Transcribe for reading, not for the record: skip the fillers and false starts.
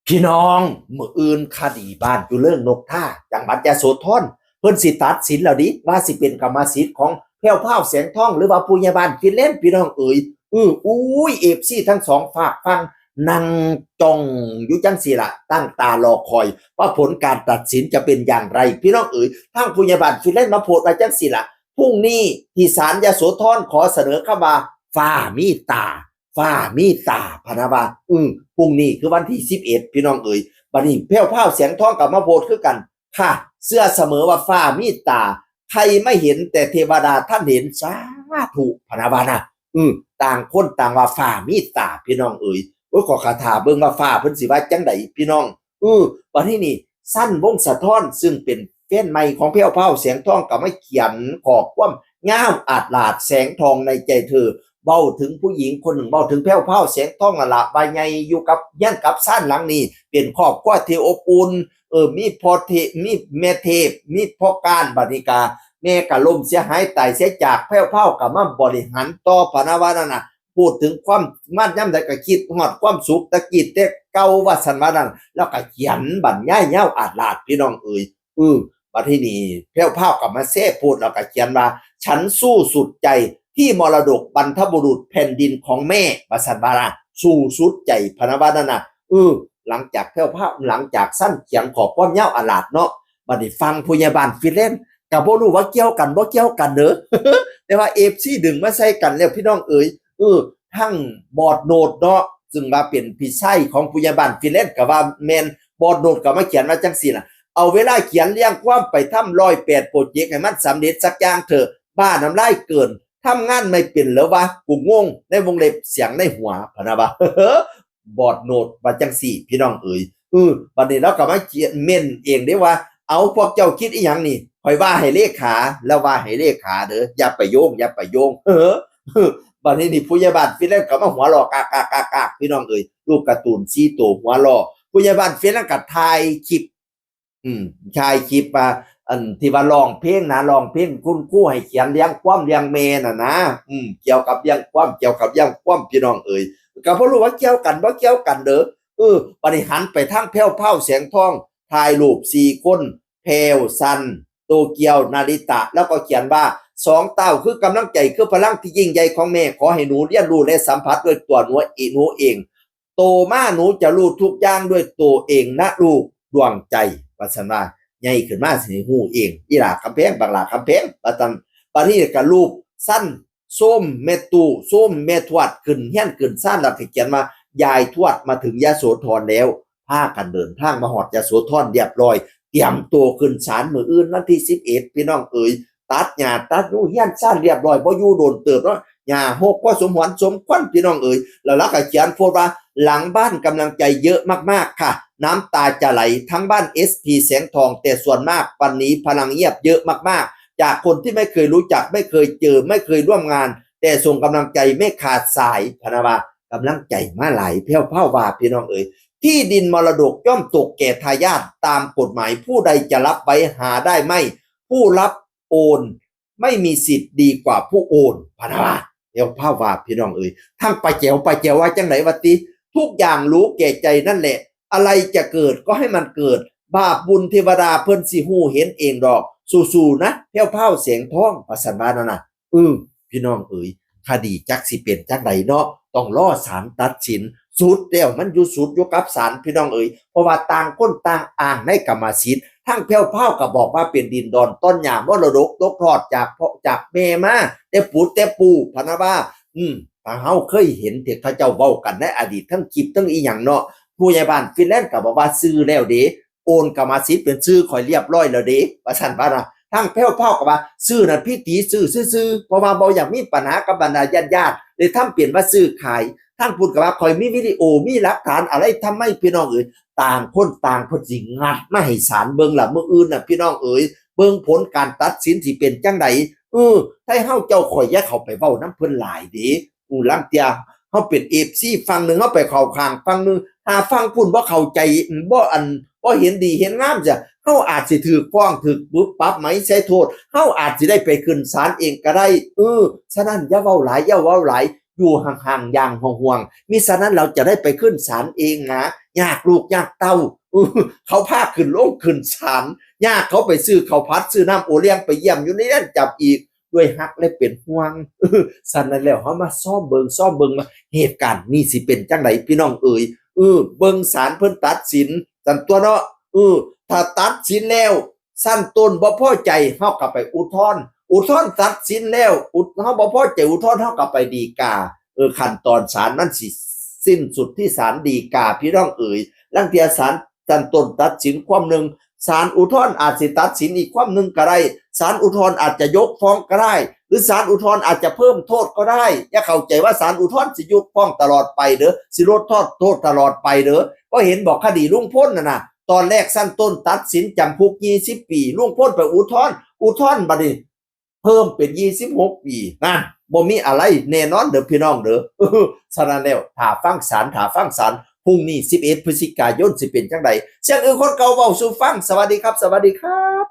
พี่น้องมื้ออื่นคดีบ้านอยู่เรื่องนกท่าจังหวัดยโสธรเพิ่นสิตัดสินแล้วดิว่าสิเป็นกรรมสิทธิ์ของแพ้วพราวแสงทองหรือว่าผู้ใหญ่บ้านฟินแลนด์พี่น้องเอ๋ยอุ้ยFCทั้งสองฝากฟังนั่งจ้องอยู่จังซี่ล่ะตั้งตารอคอยว่าผลการตัดสินจะเป็นอย่างไรพี่น้องเอ๋ยทางผู้ใหญ่บ้านฟินแลนด์มาโพสต์ไว้จังซี่ล่ะพรุ่งนี้ที่ศาลยโสธรขอเสนอเข้ามาฟ้ามีตา ฟ้ามีตาพะนะว่าพรุ่งนี้คือวันที่11พี่น้องเอ๋ยบัดนี้แพ้วพราวแสงทองกับมาโพดคือกันค่ะเสื้อเสมอว่าฟ้ามีตาใครไม่เห็นแต่เทวดาท่านเห็นสาธุพะนะว่านะต่างคนต่างว่าฟ้ามีตาพี่น้องเอ๋ยโอ้ยขอคาถาเบิ่งว่าฟ้าเพิ่นสิว่าจังไดพี่น้องบัดนี้นี่สั้นวงศ์สะท้อนซึ่งเป็นแฟนใหม่ของแพ้วพราวแสงทองก็มาเขียนข้อความงามอาจลาดแสงทองในใจเธอ เบ้าถึงผู้หญิงคนหนึ่งเบ้าถึงแพ้วเผาแสงทองละใบใหญ่อยู่กับย่านกับซ่านหลังนี้เป็นครอบครัวที่อบอุ่นมีพ่อเทมีแม่เทพมีพ่อการบัติกาแม่กะล่มเสียหายตายเสียจากแพ้วเผากับมาบริหารต่อพนาวานั่นน่ะพูดถึงความมั่นย่ำใดก็คิดฮอดความสุขตะกิดแต่เก่าว่าสันว่านั่นแล้วก็เขียนบรรยายยาวอาดลาดพี่น้องเอ๋ยบัดที่นี่แพ้วเผากับมาเซ่พูดแล้วก็เขียนว่าฉันสู้สุดใจ ที่มรดกบรรพบุรุษแผ่นดินของแม่บาสันบาราสู่สุดใจพนวานานะหลังจากแพ้วภาพหลังจากสั้นเขียงขอบป้อมเย้าอาลาดเนาะบัดนี้ฟังผู้ใหญ่บ้านฟินแลนด์กับบ่รู้ว่าเกี่ยวกันบ่เกี่ยวกันเด้อ แต่ว่าFCดึงมาใส่กันแล้วพี่น้องเอ๋ยทั้งบอร์ดโนดเนาะซึ่งว่าเป็นพี่ชายของผู้ใหญ่บ้านฟินแลนด์ก็ว่าแม่นบอร์ดโนดก็มาเขียนว่าจังซี่ล่ะเอาเวลาเขียนเรียงความไปทำ108โปรเจกต์ให้มันสำเร็จสักอย่างเถอะบ้าน้ำลายเกิน ทำงานไม่เป็นแล้ววะกูงงในวงเล็บเสียงในหัวพะนะวะบอดโนดว่าจังสี่พี่น้องเอ๋ยบัดนี้เราก็มาเขียนเม่นเองได้ว่าเอาพวกเจ้าคิดอีหยังนี่คอยว่าให้เลขาแล้วว่าให้เลขาเด้ออย่าไปโยงอย่าไปโยงบัดนี้นี่ผู้ใหญ่บ้านฟินแลนด์ก็มาหัวล้อกากๆๆพี่น้องเอ๋ยรูปการ์ตูน4ตัวหัวล้อผู้ใหญ่บ้านฟินแลนด์ก็ถ่ายคลิปอืมถ่ายคลิปมา อันที่ว่าร้องเพลงนะร้องเพลงคุณครูให้เขียนเลี้ยงความเลี้ยงเมน่ะนะเกี่ยวกับเลี้ยงความเกี่ยวกับเลี้ยงความพี่น้องเอ๋ยก็บ่รู้ว่าเกี่ยวกันบ่เกี่ยวกันเด้อบัดนี้หันไปทางแพ้วเผาแสงทองถ่ายรูป4คนแพรวซันโตเกียวนาริตะแล้วก็เขียนว่าสองเต้าคือกำลังใจคือพลังที่ยิ่งใหญ่ของแม่ขอให้หนูเรียนรู้และสัมผัสด้วยตัวหนูเองโตมาหนูจะรู้ทุกอย่างด้วยตัวเองนะลูกดวงใจว่าซั่นว่า ใหญ่ขึ้นมาสิฮู้เองอีหลาคำแพงบักหลาคำแพงบัดนี้ก็รูปสั้นส้มแม่ตู่ส้มแม่ทวดขึ้นเฮียนขึ้นซ่านแล้วก็เขียนว่ายายทวดมาถึงยโสธรแล้วพากันเดินทางมาฮอดยโสธรเรียบร้อยเตรียมตัวขึ้นศาลมื้ออื่นวันที่11พี่น้องเอ๋ยตัดหญ้าตัดหนูเฮียนซ่านเรียบร้อยบ่อยู่โดนเติบเนาะหญ้าหกพอสมหวนสมควรพี่น้องเอ๋ยแล้วก็เขียนโพสต์ว่าหลังบ้านกำลังใจเยอะมากๆค่ะ น้ำตาจะไหลทั้งบ้าน SP แสงทองแต่ส่วนมากวันนี้พลังเงียบเยอะมากๆจากคนที่ไม่เคยรู้จักไม่เคยเจอไม่เคยร่วมงานแต่ส่งกำลังใจไม่ขาดสายพนาวากำลังใจมาไหลเพี้ยวเผาว่าพี่น้องเอ๋ยที่ดินมรดกย่อมตกแก่ทายาทตามกฎหมายผู้ใดจะรับไว้หาได้ไม่ผู้รับโอนไม่มีสิทธิ์ดีกว่าผู้โอนพนาวาเพี้ยวเผาว่าพี่น้องเอ๋ยทั้งไปแจวว่าจังไหนวะติทุกอย่างรู้แก่ใจนั่นแหละ อะไรจะเกิดก็ให้มันเกิดบาปบุญเทวดาเพิ่นสิฮู้เห็นเองดอกสู้ๆนะแพ้วเผาเสียงท้องประสันว่านั่นน่ะพี่น้องเอ๋ยคดีจักสิเป็นจังไดเนาะต้องรอศาลตัดสินสุดแล้วมันอยู่สุดอยู่กับศาลพี่น้องเอ๋ยเพราะว่าต่างคนต่างอ้างในกรรมสิทธิ์ทั้งแพ้วเผาก็บอกว่าเป็นดินดอนต้นหญ้ามรดกตกทอดจากพ่อจากแม่มาแต่ปู่พะนะว่าถ้าเฮาเคยเห็นที่เขาเจ้าเว้ากันในอดีตทั้งคลิปทั้งอีหยังเนาะ ผู้ใหญ่บ้านฟินแลนด์ก็บอกว่าซื้อแล้วเด้โอนกรรมสิทธิ์เป็นชื่อข่อยเรียบร้อยแล้วเด้ว่าซั่นว่านะทางแพ้วเผาก็ว่าซื้อนั่นพี่ตีซื้อซื่อๆเพราะว่าบ่อยากมีปัญหากับบรรดาญาติๆเลยทำเปลี่ยนว่าซื้อขายทางพูดก็ว่าข่อยมีวิดีโอมีหลักฐานอะไรทำไมพี่น้องเอ๋ยต่างคนต่างเพิ่นสิงัดมาให้ศาลเบิ่งล่ะมื้ออื่นน่ะพี่น้องเอ๋ยเบิ่งผลการตัดสินสิเป็นจังไดถ้าเฮาเจ้าข่อยอย่าเข้าไปเว้านำเพิ่นหลายเด้ลังเที่ยเฮาเป็น FC ฝั่งนึงเฮาไปเข้าข้างฝั่งนึง ฟังพุ่นบ่เข้าใจบ่เห็นดีเห็นงามจ้ะเฮาอาจสิถูกฟ้องถูกปุ๊บปรับไหมใช้โทษเฮาอาจสิได้ไปขึ้นศาลเองก็ได้ฉะนั้นอย่าเว้าหลายอยู่ห่างๆอย่างห่วงๆมิฉะนั้นเราจะได้ไปขึ้นศาลเองนะ ยากลูกยากเต้าเขาพาขึ้นโรงขึ้นศาลยากเขาไปซื้อข้าวผัดซื้อน้ำโอเลี้ยงไปเยี่ยมอยู่ในนั้นจับอีกด้วยฮักและเป็นห่วงสั่นนั้นแล้วเฮามาซ่อมเบิ่งมาเหตุการณ์นี่สิเป็นจังไดพี่น้องเอ๋ยเบิ่งศาลเพิ่นตัดสินสั่นตัวเนาะถ้าตัดสินแล้วสั้นต้นบ่พอใจเฮาก็ไปอุทธรณ์ตัดสินแล้วเฮาบ่พอใจอุทธรณ์เฮาก็ไปฎีกาขั้นตอนศาลมันสิสิ้นสุดที่ศาลฎีกาพี่น้องเอ๋ยลางเที่ยศาลชั้นต้นตัดสินความหนึ่งศาลอุทธรณ์อาจสิตัดสินอีกความหนึ่งก็ได้ศาลอุทธรณ์อาจจะยกฟ้องก็ได้หรือศาลอุทธรณ์อาจจะเพิ่มโทษก็ได้อย่าเข้าใจว่าศาลอุทธรณ์สิยกฟ้องตลอดไปเด้อสิลดโทษตลอดไปเด้อก็เห็นบอกคดีลุงพลน่ะตอนแรกสั้นต้นตัดสินจำคุก20 ปีลุงพลไปอุทธรณ์บัดนี้เพิ่มเป็น26 ปีนะบ่มีอะไรแน่นอนเด้อพี่น้องเด้อฉะนั้นแล้วถ้าฟังศาลพรุ่งนี้11 พฤศจิกายนสิเป็นจังไดเสียงคนเก่าเว้าสู่ฟังสวัสดีครับ